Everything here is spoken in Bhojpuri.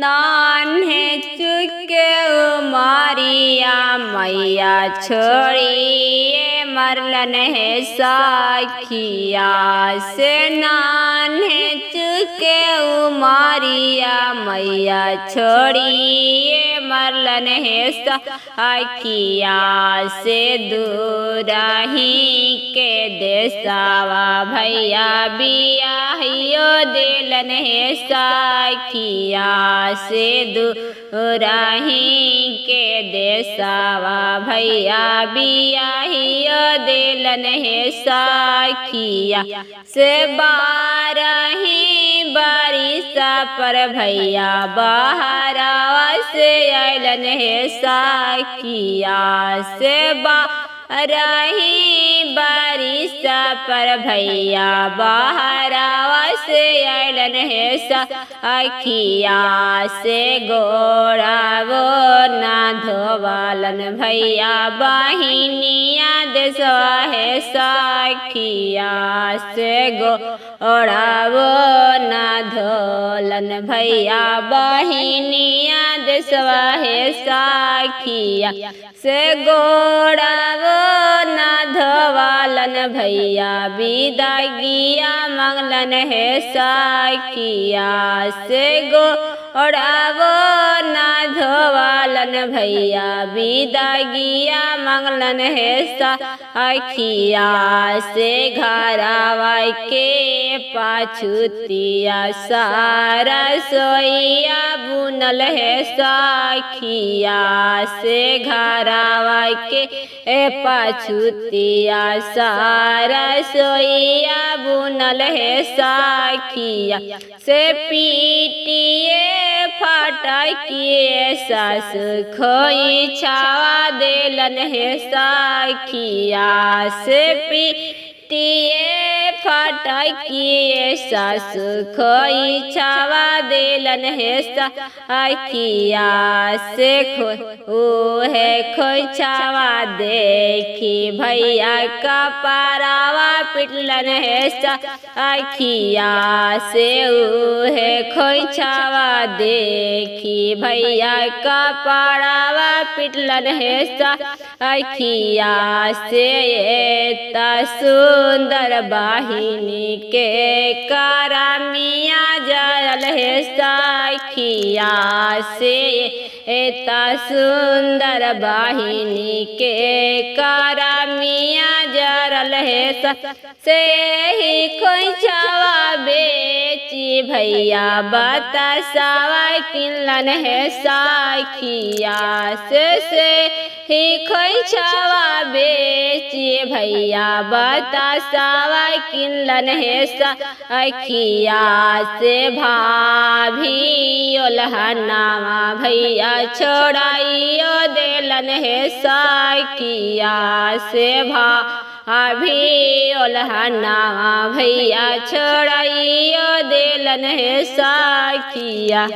नान्हे चुके उमारिया मैया छोड़िए मरलन है साखिया से। नान्हे चुके उमारिया मैया छोड़िए मरलन है साखिया से। दूरही के देसावा भैया बियाहियो दिलन है साखिया से। दूरही के देसावा भैया बियाहियो दिलन है साखिया से। 12 बारिशा पर भैया बहरावा से अलन है साखिया से। 12 बारिशा पर भैया बहरावा से अलन है साखिया से। गोड़ा वो ना धोवालन भैया बहिनिया देसवा है साखिया से। गोड़ा वो ना धोलन भैया बहिनिया देसवा है साखिया से। गोड़ा वो ना धोवालन भैया विदागिया मंगलन है साखिया से। गोड़ा वो ना धोवालन भैया विदागिया मंगलन है साखिया से। घरावा के पाछुतिया सारा सोइया बुनल है साखिया से। घरावा के पाछुतिया सारा सोइया बुनल है साखिया से। पीटिए फटकिए सास खोई छावा देलन है साखिया से। पीटिए फटकिए सास खोई छावा देलन है साखिया से। ओहे खोई छावा देखी भैया का पारावा पिटलन है साखिया से। ओहे खोई छावा देखी भैया का पारावा पिटलन है साखिया से। एता सुंदर बाहिनी के करामिया जरल है साखिया से। एता सुंदर बाहिनी के करामिया जरल है से। ही खोई छावा बेची भैया बतासावा किनलन है साखिया से। ही खोई छावा बेची भैया बतासावा किनलन है साखिया से। भाभी ओलहनावा भैया छोड़ाइयो देलन है साखिया से। भाभी ओलहनावा भैया छोड़ाइयो देलन है साखिया।